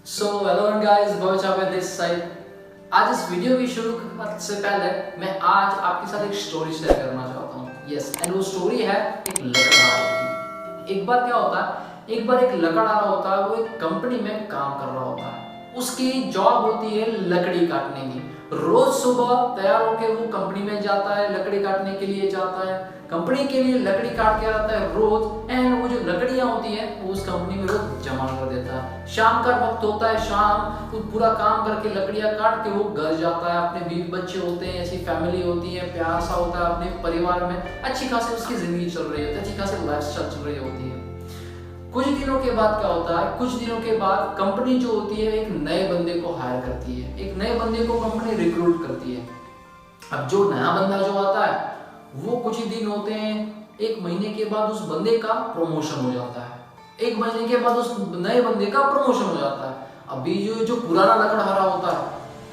Hello guys, बहुत चाहे this side. आज इस वीडियो की शुरू करने से पहले मैं आज आपके साथ एक स्टोरी शेयर करना चाहता हूँ। यस, एंड वो स्टोरी है एक लकड़हारे की। एक बार क्या होता है, एक बार एक लकड़हारा होता है, वो एक कंपनी में काम कर रहा होता है। उसकी जॉब होती है लकड़ी काटने की। रोज सुबह तैयार होकर वो कंपनी में जाता है, लकड़ी काटने के लिए जाता है, कंपनी के लिए लकड़ी काट के आता है रोज। एंड वो जो लकड़ियां होती है वो उस कंपनी में रोज जमा कर देता है। शाम का वक्त होता है, शाम वो पूरा काम करके लकड़ियां काट के वो घर जाता है। अपने बीवी बच्चे होते हैं, ऐसी फैमिली होती है, प्यार सा होता है अपने परिवार में, अच्छी खासी उसकी जिंदगी चल रही होती है, अच्छी खासी लाइफस्टाइल चल रही होती है। कुछ दिनों के बाद क्या होता है, कुछ दिनों के बाद कंपनी जो होती है एक नए बंदे को हायर करती है, एक नए बंदे को कंपनी रिक्रूट करती है। अब जो नया बंदा जो आता है वो कुछ ही दिन होते हैं, एक महीने के बाद उस बंदे का प्रमोशन हो जाता है। एक महीने के बाद उस नए बंदे का प्रमोशन हो जाता है। अभी जो पुराना लकड़हारा होता है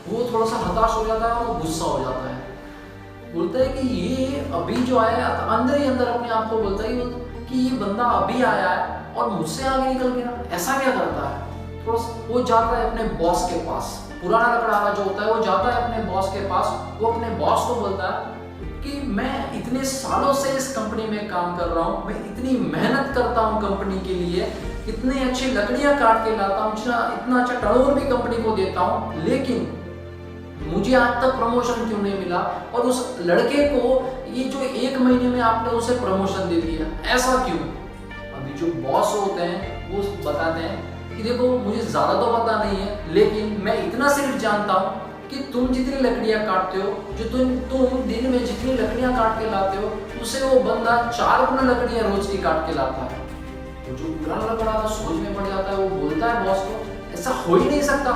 वो थोड़ा सा हताश हो जाता है और गुस्सा हो जाता है। बोलता है कि ये अभी जो आया, अंदर ही अंदर अपने आप को बोलता है कि ये बंदा अभी आया है और मुझसे आगे निकल गया, ऐसा क्या करता है। थोड़ा वो जाता है अपने बॉस के पास। पुराना लकड़हारा जो होता है वो जाता है अपने बॉस के पास। वो अपने बॉस को बोलता है कि मैं इतने सालों से इस कंपनी में काम कर रहा हूँ, मैं इतनी मेहनत करता हूँ कंपनी के लिए, इतनी अच्छी लकड़ियां काट के लाता हूँ, इतना अच्छा टर्नओवर भी कंपनी को देता हूँ, लेकिन मुझे आज तक प्रमोशन क्यों नहीं मिला। और उस लड़के को ये जो एक महीने में आपने उसे प्रमोशन दे दिया, ऐसा क्यों। अभी जो बॉस होते हैं वो बताते हैं कि देखो मुझे ज्यादा तो पता नहीं है, लेकिन मैं इतना सिर्फ जानता हूँ कि तुम जितनी लकड़ियां काटते हो, जो तुम दिन में जितनी लकड़ियां काट के लाते हो, उसे वो बंदा 4 गुना लकड़ियां रोज की काट के लाता है। तो जो पुराना लकड़हारा सोच में पड़ जाता है, वो बोलता है बॉस को, ऐसा हो ही नहीं सकता,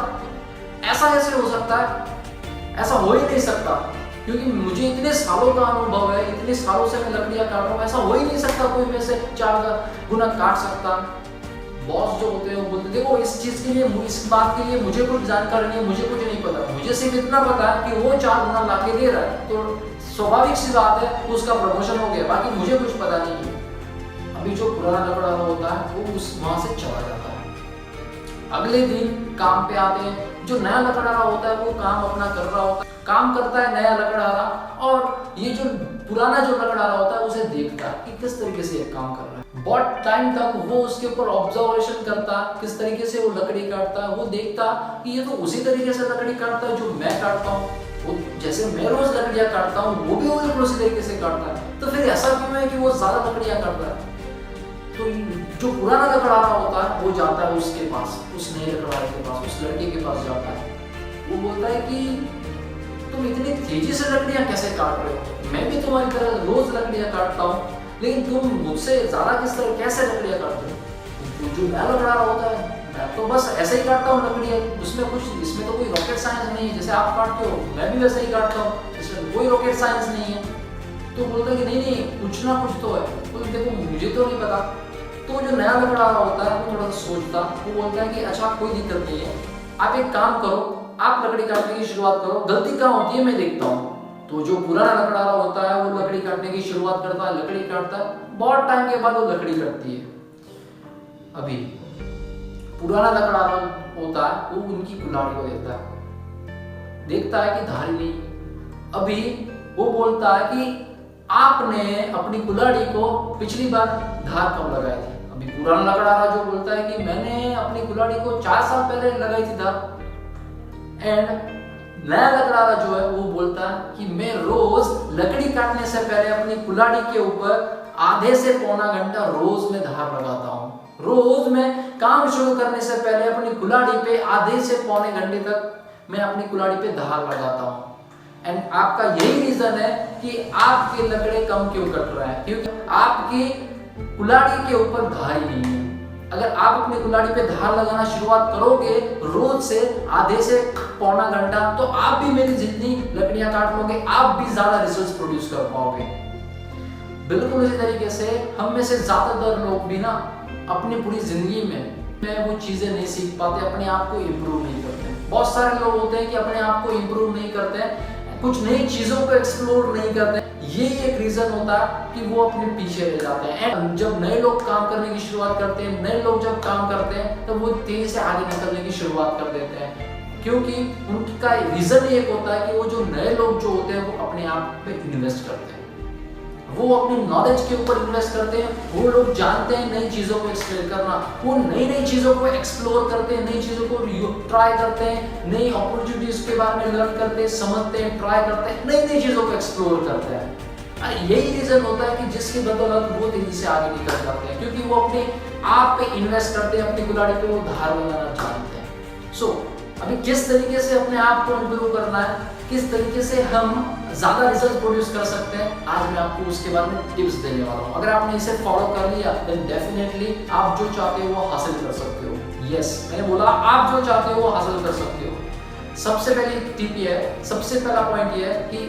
ऐसा कैसे हो सकता है, ऐसा हो ही नहीं सकता, क्योंकि मुझे इतने सालों का अनुभव है, इतने सालों से मैं लकड़ियां काट रहा हूँ, ऐसा हो ही नहीं सकता कोई में से 4 गुना काट सकता। बॉस जो होते हैं वो बोलते देखो इस चीज के लिए, इस बात के लिए मुझे कुछ जानकारी नहीं है, मुझे कुछ नहीं पता, मुझे सिर्फ इतना पता है कि वो 4 गुना ला के दे रहा है, तो स्वाभाविक सी बात है उसका प्रमोशन हो गया, बाकी मुझे कुछ पता नहीं है। अभी जो पुराना लकड़हारा होता है वो उस वहां से चला जाता है। अगले दिन काम पे आते हैं, जो नया लकड़हारा होता है वो काम अपना कर रहा होता है, काम करता है नया लकड़हारा, और ये जो पुराना जो लकड़हारा होता है उसे देखता है कि किस तरीके से ये काम कर रहा है। बहुत टाइम तक वो उसके ऊपर ऑब्जर्वेशन करता, किस तरीके से वो लकड़ी काटता है, वो देखता कि ये तो उसी तरीके से लकड़ी काटता है जो मैं काटता हूँ, वो जैसे मैं रोज लकड़ियां काटता हूँ वो भी बिल्कुल उसी तरीके से काटता है, तो फिर ऐसा क्यों है कि वो ज्यादा लकड़ियां काटता है। तो जो पुराना लकड़हारा होता है वो जाता है उसके पास, उस नए लकड़हारे के पास, उस लड़के के पास जाता है। वो बोलता है कि तुम इतनी तेजी से लकड़ियां कैसे काट रहे हो, मैं भी तुम्हारी तरह रोज लकड़ियां काटता हूँ, लेकिन तुम मुझसे ज्यादा किस तरह कैसे लकड़ियां काटते हो। जो नया लकड़हारा होता है, मैं तो बस ऐसे ही काटता हूँ लकड़ियां, उसमें कुछ, इसमें तो कोई रॉकेट साइंस नहीं है, जैसे आप काटते हो मैं भी वैसे ही काटता हूँ, इसमें कोई रॉकेट साइंस नहीं है। तो बोलता है कि नहीं नहीं, कुछ ना कुछ तो है। तो देखो मुझे तो नहीं पता। तो जो नया लकड़हारा होता है वो थोड़ा सा सोचता, वो बोलता है कि अच्छा कोई दिक्कत नहीं है, आप एक काम करो, आप लकड़ी काटने की शुरुआत करो, गलती कहाँ होती है मैं देखता हूँ। तो जो पुराना लकड़हारा होता है वो लकड़ी काटने की शुरुआत करता है, लकड़ी काटता है, बहुत टाइम के बाद वो लकड़ी कटती है। अभी पुराना लकड़हारा होता है वो उनकी कुल्हाड़ी को देखता है कि धारी नहीं। अभी वो बोलता है कि आपने अपनी कुल्हाड़ी को पिछली बार धार कब लगाई थी। अभी पुराना लकड़हारा जो बोलता है कि मैंने अपनी कुल्हाड़ी को 4 साल पहले लगाई थी धार। एंड नया लकड़हारा जो है वो बोलता है कि मैं रोज लकड़ी काटने से पहले अपनी कुल्हाड़ी के ऊपर आधे से पौना घंटा रोज में धार लगाता हूँ। रोज मैं काम शुरू करने से पहले अपनी कुल्हाड़ी पे आधे से पौने घंटे तक मैं अपनी कुल्हाड़ी पे धार लगाता हूँ। एंड आपका यही रीजन है कि आपके लकड़े कम क्यों कट रहा है, क्योंकि आपकी कुल्हाड़ी के ऊपर धार ही नहीं है। अगर आप अपनी कुल्हाड़ी पे धार लगाना शुरुआत करोगे रोज से आधे से पौना घंटा, तो आप भी मेरी जितनी लकड़ियां काट लोगे, आप भी ज्यादा रिजल्ट्स प्रोड्यूस कर पाओगे। बिल्कुल इसी तरीके से हम में से ज्यादातर लोग भी ना अपनी पूरी जिंदगी में वो चीजें नहीं सीख पाते, अपने आप को इम्प्रूव नहीं करते। बहुत सारे लोग होते हैं कि अपने आप को इम्प्रूव नहीं करते हैं, कुछ नई चीजों को एक्सप्लोर नहीं करते हैं। यही एक रीजन होता है कि वो अपने पीछे रह जाते हैं। एंड जब नए लोग काम करने की शुरुआत करते हैं, नए लोग जब काम करते हैं, तो वो तेजी से आगे निकलने की शुरुआत कर देते हैं, क्योंकि उनका रीजन एक होता है कि वो जो नए लोग जो होते हैं वो अपने आप पे इन्वेस्ट करते हैं, वो अपनी नॉलेज के ऊपर इन्वेस्ट करते हैं। वो लोग जानते हैं नई चीजों को एक्सप्लोर करना, वो नई नई चीजों को एक्सप्लोर करते हैं, नई चीजों को ट्राई करते हैं, नई अपॉर्चुनिटीज के बारे में लर्न करते हैं, समझते हैं, ट्राई करते हैं, नई नई चीजों को एक्सप्लोर करते हैं। यही रीजन होता है कि जिसकी बदौलत वो तेजी से आगे निकल जाते हैं, क्योंकि वो अपने आप पे इन्वेस्ट करते हैं, अपनी कुल्हाड़ी पे वो धार लगाना जानते हैं। सो अभी किस तरीके से अपने आप को इम्प्रूव करना है, किस तरीके से हम ज्यादा रिजल्ट प्रोड्यूस कर सकते हैं, आज मैं आपको उसके बारे में टिप्स देने वाला हूँ। अगर आपने इसे फॉलो कर लिया देन डेफिनेटली आप जो चाहते हो वो हासिल कर सकते हो। यस, मैंने बोला आप जो चाहते हो वो हासिल कर सकते हो। सबसे पहली टिप ये है, सबसे पहला पॉइंट ये है कि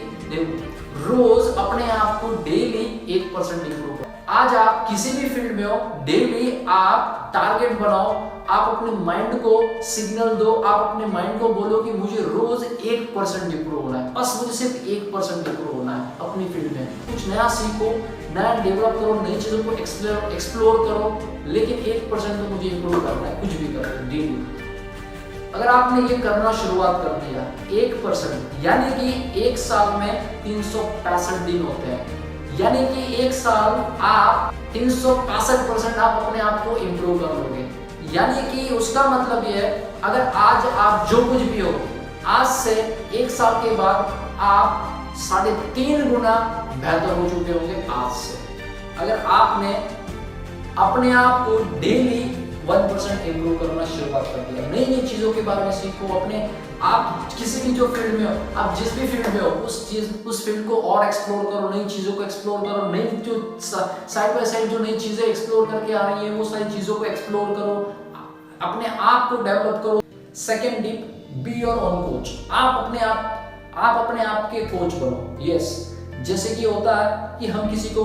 रोज अपने आप को डेली 1% इंप्रूव करो। आज आप किसी भी फील्ड में हो, डेली आप टारगेट बनाओ, आप अपने माइंड को सिग्नल दो, आप अपने माइंड को बोलो कि मुझे रोज 1% इंप्रूव होना है, बस मुझे सिर्फ 1% इंप्रूव होना है अपनी फील्ड में। कुछ नया सीखो, नया डेवलप करो, नई चीजों को एक्सप्लोर करो, लेकिन 1% तो मुझे इंप्रूव करना है, कुछ भी करो डेली। अगर आपने ये करना शुरुआत कर दिया 1%, यानी कि एक साल में 365 दिन होते हैं, यानी कि एक साल आप 365% आप अपने आप को इंप्रूव कर लोगे। यानी कि उसका मतलब ये है, अगर आज आप जो कुछ भी हो, आज से एक साल के बाद आप 3.5 गुना बेहतर हो चुके होंगे आज से। अगर आपने अपने आप को डेली 1% इंप्रूव करना शुरुआत कर दिया, नई नई चीजों के बारे में सीखो, अपने आप किसी भी जो फील्ड में हो, आप जिस भी फील्ड में हो उस फील्ड को और एक्सप्लोर करो, नई चीजों को एक्सप्लोर करो, नई जो साइड बाय साइड जो नई चीजें एक्सप्लोर करके आ रही है वो सारी चीजों को एक्सप्लोर करो, अपने आप को डेवलप करो। Second tip, be your own coach. आप अपने आप के कोच बनो। यस, जैसे कि होता है कि हम किसी को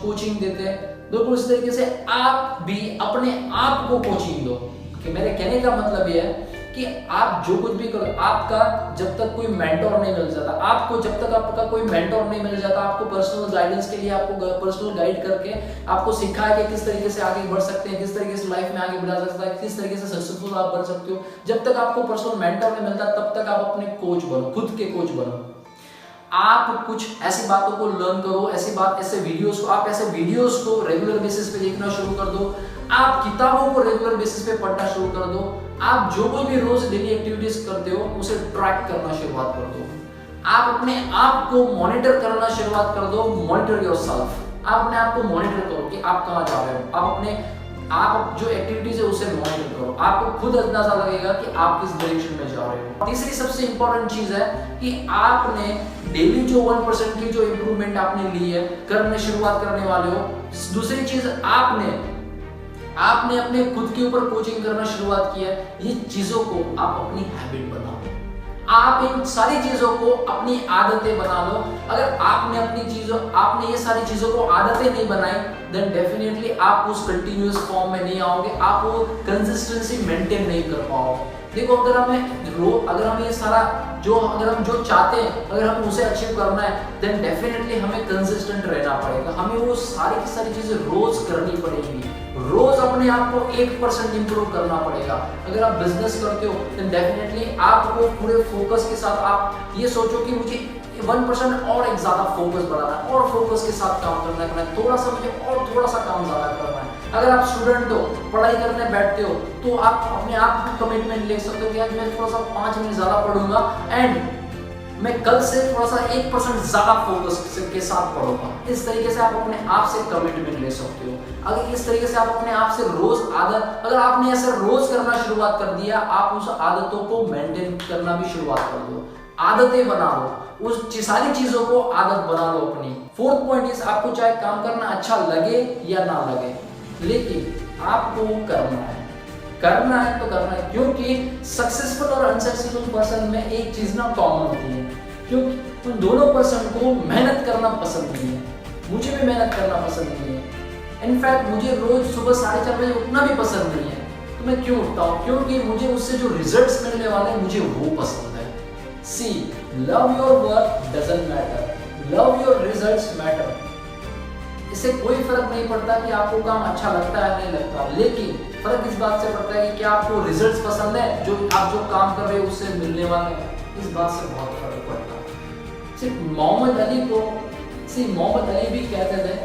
कोचिंग देते हैं, बिल्कुल इस तरीके से आप भी अपने आप को कोचिंग दो। कि मेरे कहने का मतलब यह है कि आप जो कुछ भी करो, आपका जब तक कोई मेंटोर नहीं मिल जाता, आपको जब तक आपका कोई मेंटोर नहीं मिल जाता, आपको पर्सनल गाइडेंस के लिए आपको पर्सनल गाइड करके आपको सिखाया कि किस तरीके से आगे बढ़ सकते हैं, किस तरीके से लाइफ में आगे बढ़ा सकता है, किस तरीके से सक्सेसफुल आप बन सकते हो, जब तक आपको पर्सनल मेंटोर नहीं मिलता तब तक आप अपने कोच बनो, खुद के कोच बनो। आप कुछ ऐसी बातों को लर्न करो, ऐसे वीडियोस को रेगुलर बेसिस पे देखना शुरू कर दो, आप किताबों को रेगुलर बेसिस पे पढ़ना शुरू कर दो, आप जो कोई भी रोज डेली एक्टिविटीज करते हो उसे ट्रैक करना शुरुआत कर दो, आप अपने आप को मॉनिटर करना शुरुआत कर दो। मॉनिटर योरसेल्फ, आप अपने आप को मॉनिटर करो कि आप कहाँ जा रहे हो, आप जो एक्टिविटीज है उसे मॉनिटर करो, आपको खुद अंदाजा लगेगा कि आप किस डायरेक्शन में जा रहे हो। तीसरी सबसे इंपॉर्टेंट चीज है कि आपने डेली जो 1% की जो इंप्रूवमेंट आपने ली है, करने शुरुआत करने वाले हो। दूसरी चीज, आपने अपने खुद के ऊपर कोचिंग करना शुरुआत किया है, ये चीजों को आप अपनी हैबिट बनाओ, आप इन सारी चीजों को अपनी आदतें बना लो। अगर आपने ये सारी चीजों को आदतें नहीं बनाई देन डेफिनेटली आप उस कंटिन्यूअस फॉर्म में नहीं आओगे, आप वो कंसिस्टेंसी मेंटेन नहीं कर पाओगे। देखो, अगर हम ये सारा अगर हम जो चाहते हैं, अगर हम उसे अचीव करना है देन डेफिनेटली हमें कंसिस्टेंट रहना पड़ेगा, हमें वो सारी की सारी चीजें रोज करनी पड़ेगी, रोज अपने आप को 1% इंप्रूव करना पड़ेगा। अगर आप बिजनेस करते हो देन डेफिनेटली आपको पूरे फोकस के साथ आप ये सोचो कि मुझे 1% और एक ज्यादा फोकस बढ़ाना है और फोकस के साथ काम करना है, थोड़ा सा काम ज्यादा करना है। अगर आप स्टूडेंट हो, पढ़ाई करने बैठते हो, तो आप अपने आप को कमिटमेंट ले सकते हो कि आज मैं थोड़ा सा 5 मिनट ज्यादा पढ़ूंगा एंड मैं कल से थोड़ा सा 1% ज्यादा फोकस के साथ पढ़ूंगा। इस तरीके से आप अपने आप से कमिटमेंट ले सकते हो। अगर इस तरीके से आप अपने आप से अगर आपने ऐसे रोज करना शुरुआत कर दिया, आप उस आदतों को मेंटेन करना भी शुरुआत कर दो, आदतें बना लो, उस सारी चीजों को आदत बना लो अपनी। फोर्थ पॉइंट इज, आपको चाहे काम करना अच्छा लगे या ना लगे, लेकिन आपको करना है तो करना है, क्योंकि सक्सेसफुल और अनसक्सेसफुल पर्सन में एक चीज ना कॉमन होती है, क्योंकि उन दोनों पर्सन को मेहनत करना पसंद नहीं है। मुझे भी मेहनत करना पसंद नहीं है, इनफैक्ट मुझे रोज सुबह 4:30 बजे उठना भी पसंद नहीं है। तो मैं क्यों उठता हूँ? क्योंकि मुझे उससे जो रिजल्ट्स मिलने वाले हैं मुझे वो पसंद है। See, love your work doesn't matter, love your results matter. इससे कोई फर्क नहीं पड़ता कि आपको काम अच्छा लगता है नहीं लगता, लेकिन फर्क इस बात से पड़ता है कि क्या आपको रिजल्ट्स पसंद है जो आप जो काम कर रहे हो उससे मिलने वाले हैं। इस बात से बहुत फर्क पड़ता है। सिर्फ मोहम्मद अली भी कहते थे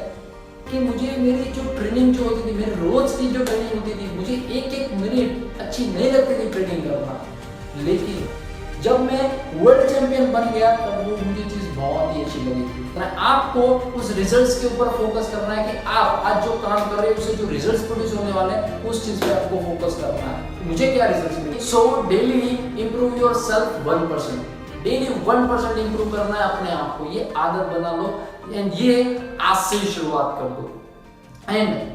कि मुझे मेरी जो ट्रेनिंग जो होती थी, मेरी रोज की जो ट्रेनिंग होती थी, मुझे एक मिनट अच्छी नहीं लगती थी ट्रेनिंग करना, लेकिन जब मैं वर्ल्ड चैंपियन बन गया तब वो मुझे चीज बहुत ही अच्छी लगी थी। आपको उस रिजल्ट्स के ऊपर फोकस करना है कि आप आज जो काम कर रहे हैं उससे जो रिजल्ट्स प्रोड्यूस होने वाले हैं उस चीज पे आपको फोकस करना है। मुझे क्या रिजल्ट्स मिले? So daily improve your self 1%। Daily 1% improve करना है अपने आप को, ये आदत बना लो एंड ये आज से शुरुआत कर दो। एंड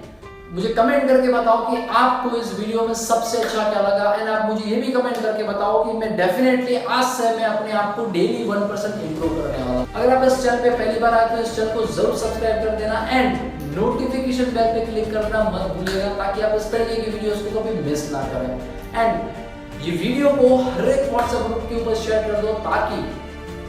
मुझे कमेंट करके बताओ कि आपको इस वीडियो में सबसे अच्छा क्या लगा, एंड आप मुझे ये भी कमेंट करके बताओ कि मैं डेफिनेटली आज से मैं अपने आप को डेली 1% इंप्रूव करने वाला हूं। अगर आप इस चैनल पे पहली बार आए तो इस चैनल को जरूर सब्सक्राइब कर देना एंड नोटिफिकेशन बेल पे क्लिक करना मत भूलिएगा ताकि आप इस तरीके की वीडियोस को कभी मिस ना करें। एंड ये वीडियो को हर एक व्हाट्सएप ग्रुप के ऊपर शेयर कर दो, ताकि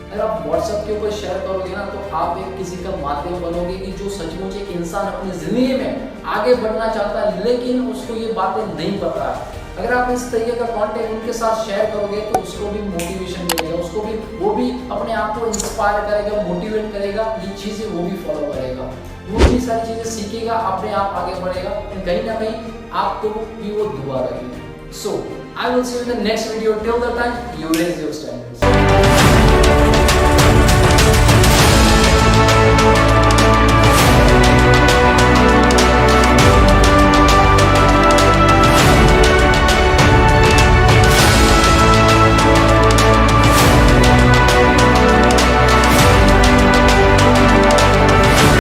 अगर आप व्हाट्सएप के ऊपर शेयर करोगे ना तो आप एक किसी का माध्यम बनोगे कि जो सचमुच एक इंसान अपनी जिंदगी में आगे बढ़ना चाहता है लेकिन उसको ये बातें नहीं पता है। अगर आप इस तरीके का कंटेंट उनके साथ शेयर करोगे तो उसको भी मोटिवेशन मिलेगा, उसको भी वो भी अपने आप को इंस्पायर करेगा, मोटिवेट करेगा, ये चीजें वो भी फॉलो करेगा, वो भी सारी चीजें सीखेगा, अपने आप आगे बढ़ेगा, कहीं ना कहीं आपको भी वो दुआ रहेगी। So I will see you in the next video. Till the time you raise your standards.